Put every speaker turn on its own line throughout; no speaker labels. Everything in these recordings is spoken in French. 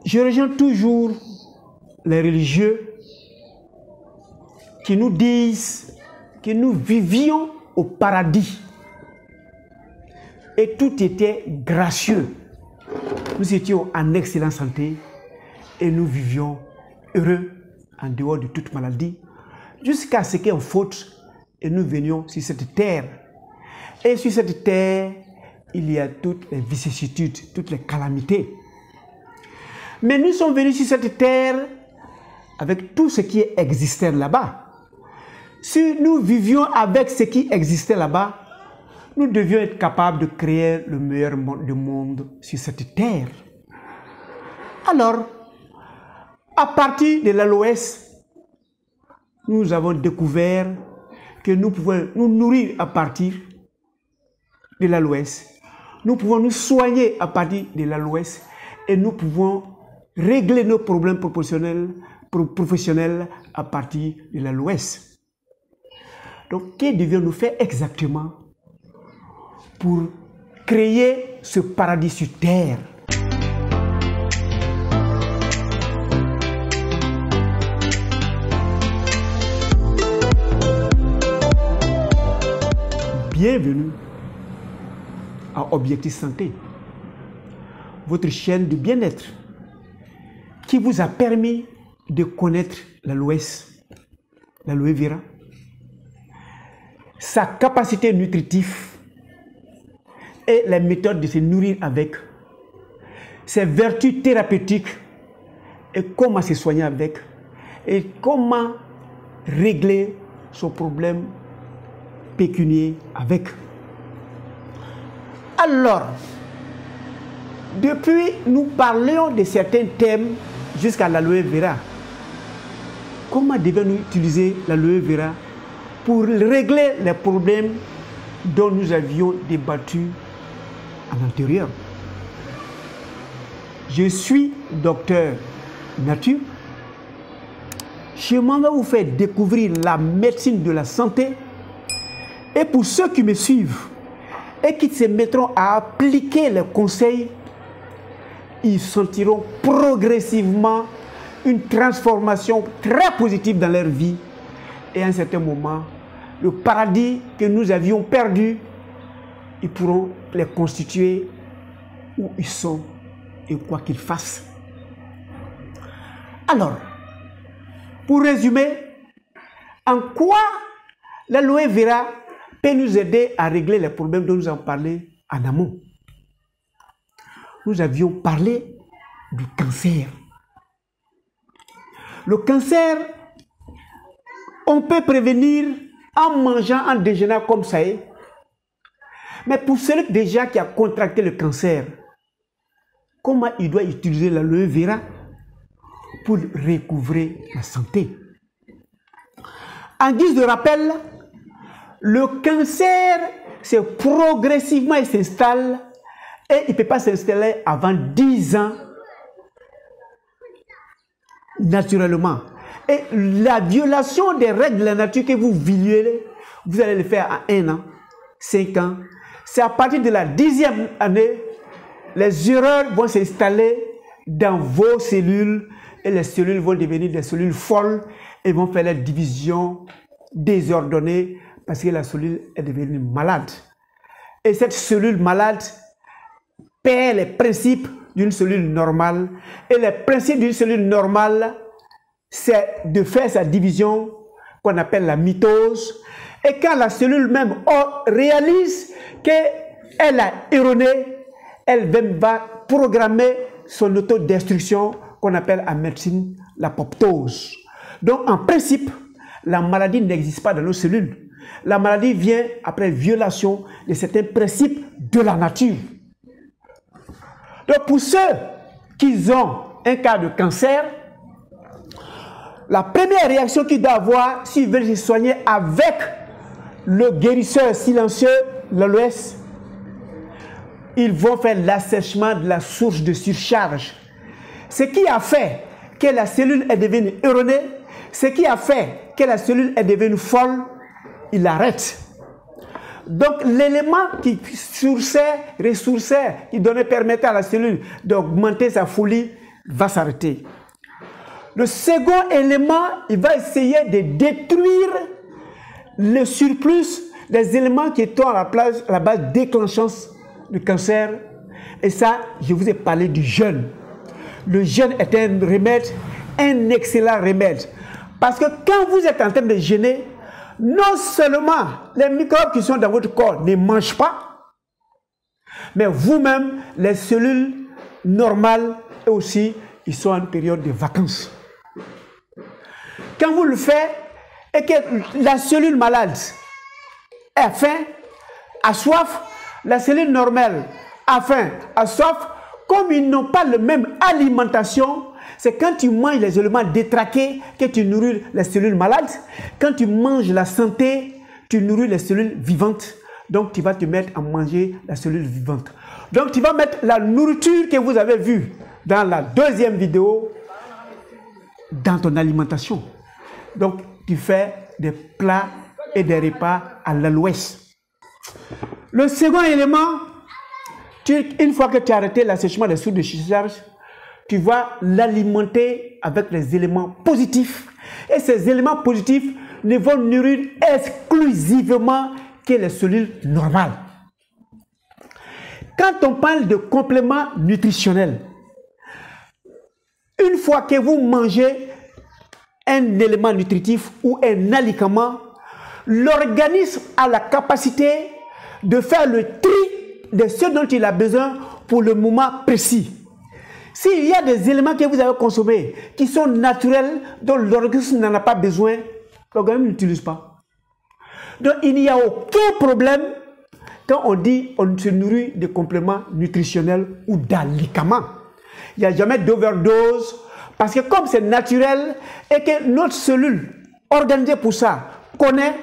Je rejoins toujours les religieux qui nous disent que nous vivions au paradis et tout était gracieux. Nous étions en excellente santé et nous vivions heureux en dehors de toute maladie jusqu'à ce qu'on faute et nous venions sur cette terre. Et sur cette terre, il y a toutes les vicissitudes, toutes les calamités. Mais nous sommes venus sur cette terre avec tout ce qui existait là-bas. Si nous vivions avec ce qui existait là-bas, nous devions être capables de créer le meilleur monde sur cette terre. Alors, à partir de l'aloès, nous avons découvert que nous pouvons nous nourrir à partir de l'aloès. Nous pouvons nous soigner à partir de l'aloès et nous pouvons régler nos problèmes professionnels à partir de l'aloès. Donc, que devions-nous faire exactement pour créer ce paradis sur terre? Bienvenue à Objectif Santé, votre chaîne de bien-être qui vous a permis de connaître l'aloès, l'aloe vera, sa capacité nutritive et les méthodes de se nourrir avec, ses vertus thérapeutiques et comment se soigner avec et comment régler son problème pécunier avec. Alors, depuis nous parlions de certains thèmes jusqu'à l'aloe vera. Comment devons-nous utiliser l'aloe vera pour régler les problèmes dont nous avions débattu à l'intérieur? Je suis docteur nature. Je m'en vais vous faire découvrir la médecine de la santé. Et pour ceux qui me suivent et qui se mettront à appliquer les conseils, ils sentiront progressivement une transformation très positive dans leur vie. Et à un certain moment, le paradis que nous avions perdu, ils pourront les constituer où ils sont et quoi qu'ils fassent. Alors, pour résumer, en quoi l'aloe vera peut nous aider à régler les problèmes dont nous avons parlé en amont? Nous avions parlé du cancer. Le cancer, on peut prévenir en mangeant, en déjeunant comme ça est. Mais pour celui déjà qui a contracté le cancer, comment il doit utiliser l'aloe vera pour recouvrer la santé? En guise de rappel, le cancer, c'est progressivement, il s'installe et il ne peut pas s'installer avant 10 ans naturellement. Et la violation des règles de la nature que vous violez, vous allez le faire à 1 an, 5 ans. C'est à partir de la 10e année, les erreurs vont s'installer dans vos cellules et les cellules vont devenir des cellules folles et vont faire la division désordonnée parce que la cellule est devenue malade. Et cette cellule malade perd les principes d'une cellule normale. Et les principes d'une cellule normale, c'est de faire sa division qu'on appelle la mitose. Et quand la cellule même réalise qu'elle a erroné, elle va programmer son autodestruction qu'on appelle en médecine l'apoptose. Donc en principe, la maladie n'existe pas dans nos cellules. La maladie vient après violation de certains principes de la nature. Donc pour ceux qui ont un cas de cancer, la première réaction qu'ils doivent avoir s'ils veulent se soigner avec le guérisseur silencieux, l'aloès, ils vont faire l'assèchement de la source de surcharge. Ce qui a fait que la cellule est devenue erronée, ce qui a fait que la cellule est devenue folle, il arrête. Donc l'élément qui ressourçait, qui permettait à la cellule d'augmenter sa folie, va s'arrêter. Le second élément, il va essayer de détruire le surplus des éléments qui sont à la base déclenchante du cancer. Et ça, je vous ai parlé du jeûne. Le jeûne est un remède, un excellent remède. Parce que quand vous êtes en train de jeûner, non seulement les microbes qui sont dans votre corps ne mangent pas, mais vous-même, les cellules normales, eux aussi, ils sont en période de vacances. Quand vous le faites et que la cellule malade a faim, a soif, la cellule normale a faim, a soif, comme ils n'ont pas la même alimentation, c'est quand tu manges les éléments détraqués que tu nourris les cellules malades. Quand tu manges la santé, tu nourris les cellules vivantes. Donc tu vas te mettre à manger la cellule vivante. Donc tu vas mettre la nourriture que vous avez vue dans la deuxième vidéo dans ton alimentation. Donc tu fais des plats et des repas à l'ouest. Le second élément, une fois que tu as arrêté l'assèchement des sources de surcharge, tu vas l'alimenter avec les éléments positifs. Et ces éléments positifs ne vont nourrir exclusivement que les cellules normales. Quand on parle de compléments nutritionnels, une fois que vous mangez un élément nutritif ou un aliment, l'organisme a la capacité de faire le tri de ce dont il a besoin pour le moment précis. S'il y a des éléments que vous avez consommés qui sont naturels, dont l'organisme n'en a pas besoin, l'organisme n'utilise pas. Donc il n'y a aucun problème quand on dit on se nourrit de compléments nutritionnels ou d'aliments. Il n'y a jamais d'overdose parce que comme c'est naturel et que notre cellule organisée pour ça connaît,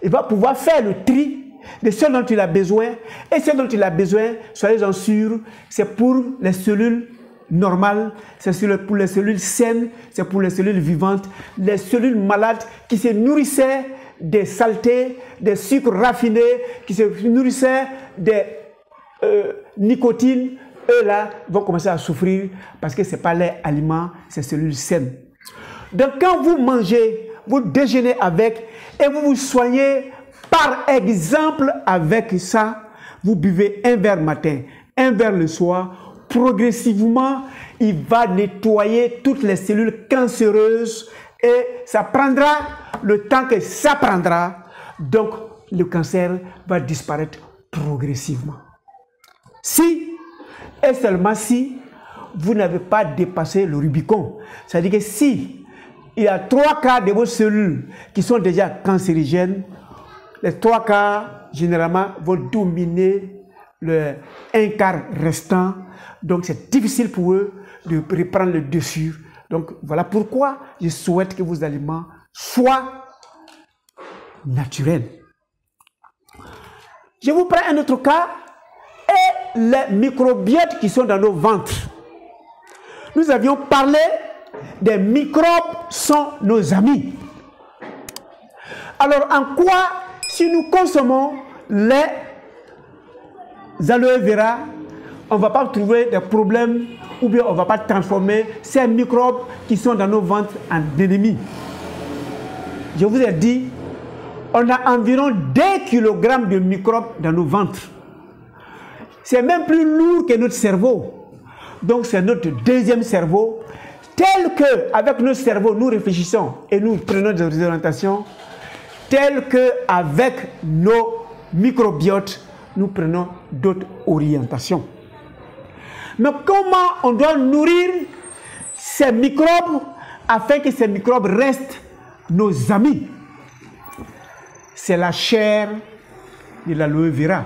il va pouvoir faire le tri de ce dont il a besoin. Et ce dont il a besoin, soyez-en sûrs, c'est pour les cellules normales, c'est pour les cellules saines, c'est pour les cellules vivantes. Les cellules malades qui se nourrissaient des saletés, des sucres raffinés, qui se nourrissaient des nicotines, eux là vont commencer à souffrir parce que ce n'est pas leur aliment, c'est cellules saines. Donc quand vous mangez, vous déjeunez avec et vous vous soignez par exemple avec ça, vous buvez un verre matin, un verre le soir, progressivement, il va nettoyer toutes les cellules cancéreuses et ça prendra le temps que ça prendra. Donc, le cancer va disparaître progressivement. Si, et seulement si, vous n'avez pas dépassé le Rubicon. C'est-à-dire que si il y a 3 quarts de vos cellules qui sont déjà cancérigènes, les 3 quarts, généralement, vont dominer le 1 quart restant. Donc, c'est difficile pour eux de reprendre le dessus. Donc, voilà pourquoi je souhaite que vos aliments soient naturels. Je vous prends un autre cas. Et les microbiotes qui sont dans nos ventres. Nous avions parlé des microbes sont nos amis. Alors, en quoi, si nous consommons les aloe vera, on ne va pas trouver des problèmes ou bien on ne va pas transformer ces microbes qui sont dans nos ventres en ennemis. Je vous ai dit, on a environ 2 kg de microbes dans nos ventres. C'est même plus lourd que notre cerveau. Donc c'est notre deuxième cerveau. Tel que, avec notre cerveau, nous réfléchissons et nous prenons des orientations, tel que avec nos microbiotes, nous prenons d'autres orientations. Mais comment on doit nourrir ces microbes afin que ces microbes restent nos amis? C'est la chair de l'aloe vera.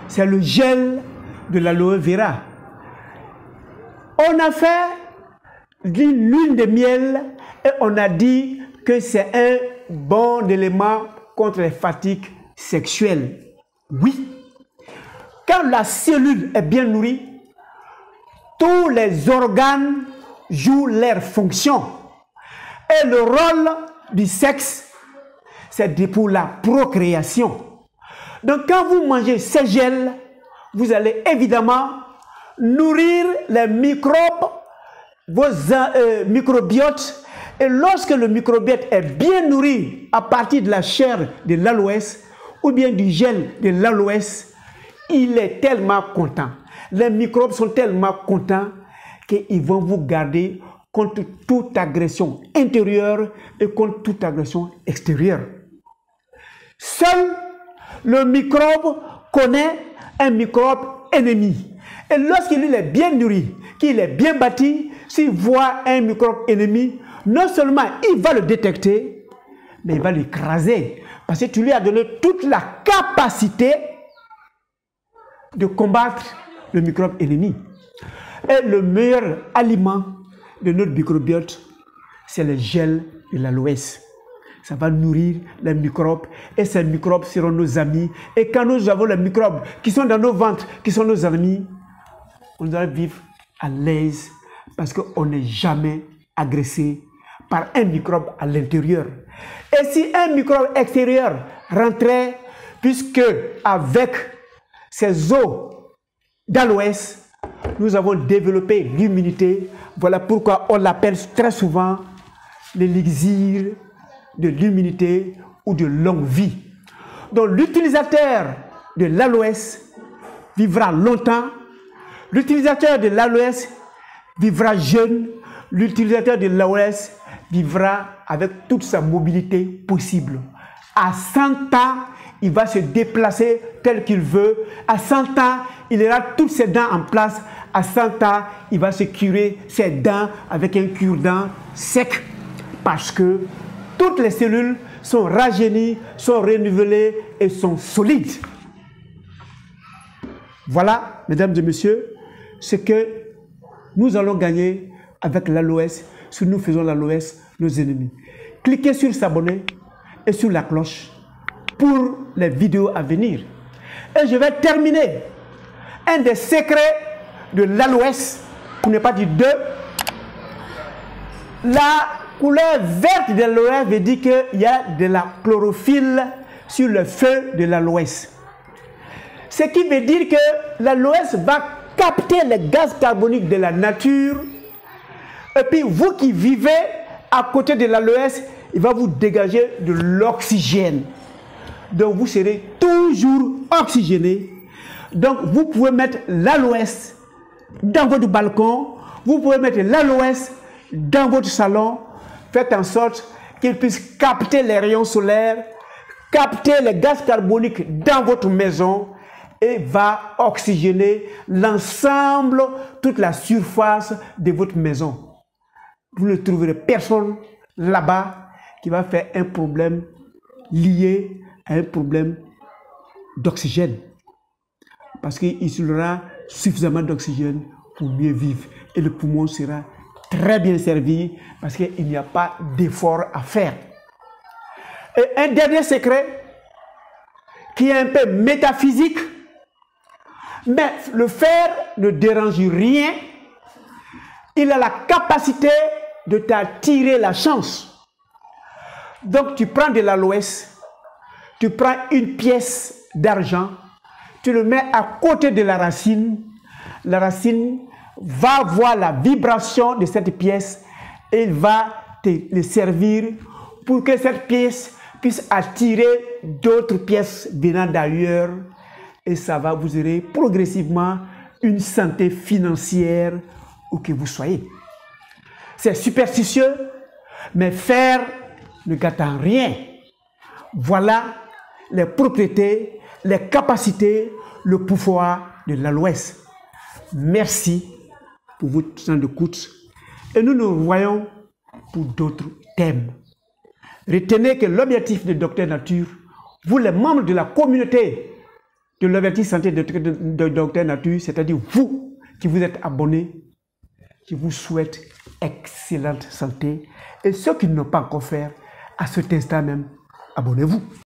C'est le gel de l'aloe vera. On a fait de l'huile de miel et on a dit que c'est un bon élément contre les fatigues sexuelles. Oui. Quand la cellule est bien nourrie, tous les organes jouent leur fonction. Et le rôle du sexe, c'est pour la procréation. Donc quand vous mangez ces gels, vous allez évidemment nourrir les microbes vos microbiotes. Et lorsque le microbiote est bien nourri à partir de la chair de l'aloès ou bien du gel de l'aloès, il est tellement content. Les microbes sont tellement contents qu'ils vont vous garder contre toute agression intérieure et contre toute agression extérieure. Seul le microbe connaît un microbe ennemi. Et lorsqu'il est bien nourri, qu'il est bien bâti, s'il voit un microbe ennemi, non seulement il va le détecter, mais il va l'écraser. Parce que tu lui as donné toute la capacité de combattre le microbe ennemi. Et le meilleur aliment de notre microbiote, c'est le gel de l'aloès. Ça va nourrir les microbes et ces microbes seront nos amis. Et quand nous avons les microbes qui sont dans nos ventres, qui sont nos amis, on doit vivre à l'aise parce qu'on n'est jamais agressé par un microbe à l'intérieur. Et si un microbe extérieur rentrait, puisque avec ces eaux d'aloès, nous avons développé l'immunité. Voilà pourquoi on l'appelle très souvent l'élixir de l'immunité ou de longue vie. Donc l'utilisateur de l'aloès vivra longtemps. L'utilisateur de l'aloès vivra jeune. L'utilisateur de l'aloès vivra avec toute sa mobilité possible. À 100 ans, il va se déplacer tel qu'il veut. À 100 ans, il aura toutes ses dents en place. À 100 ans, il va se curer ses dents avec un cure-dents sec. Parce que toutes les cellules sont rajeunies, sont renouvelées et sont solides. Voilà, mesdames et messieurs, ce que nous allons gagner avec l'aloès si nous faisons l'aloès nos ennemis. Cliquez sur s'abonner et sur la cloche pour les vidéos à venir. Et je vais terminer. Un des secrets de l'aloès, pour ne pas dire deux, la couleur verte de l'aloès veut dire qu'il y a de la chlorophylle sur le feu de l'aloès. Ce qui veut dire que l'aloès va capter les gaz carboniques de la nature. Et puis vous qui vivez à côté de l'aloès, il va vous dégager de l'oxygène. Donc vous serez toujours oxygéné. Donc vous pouvez mettre l'aloès dans votre balcon. Vous pouvez mettre l'aloès dans votre salon. Faites en sorte qu'il puisse capter les rayons solaires, capter les gaz carboniques dans votre maison et va oxygéner l'ensemble, toute la surface de votre maison. Vous ne trouverez personne là-bas qui va faire un problème lié à un problème d'oxygène. Parce qu'il aura suffisamment d'oxygène pour mieux vivre. Et le poumon sera très bien servi parce qu'il n'y a pas d'effort à faire. Et un dernier secret qui est un peu métaphysique, mais le fer ne dérange rien. Il a la capacité de t'attirer la chance. Donc tu prends de l'aloès, tu prends une pièce d'argent, tu le mets à côté de la racine va voir la vibration de cette pièce et il va te servir pour que cette pièce puisse attirer d'autres pièces venant d'ailleurs et ça va vous aider progressivement une santé financière où que vous soyez. C'est superstitieux, mais faire ne gâte en rien. Voilà les propriétés, les capacités, le pouvoir de l'aloès. Merci pour votre temps d'écoute et nous nous voyons pour d'autres thèmes. Retenez que l'objectif de Docteur Nature, vous les membres de la communauté de l'objectif santé de Docteur Nature, c'est-à-dire vous qui vous êtes abonnés, qui vous souhaite excellente santé et ceux qui ne l'ont pas encore fait, à cet instant même, abonnez-vous.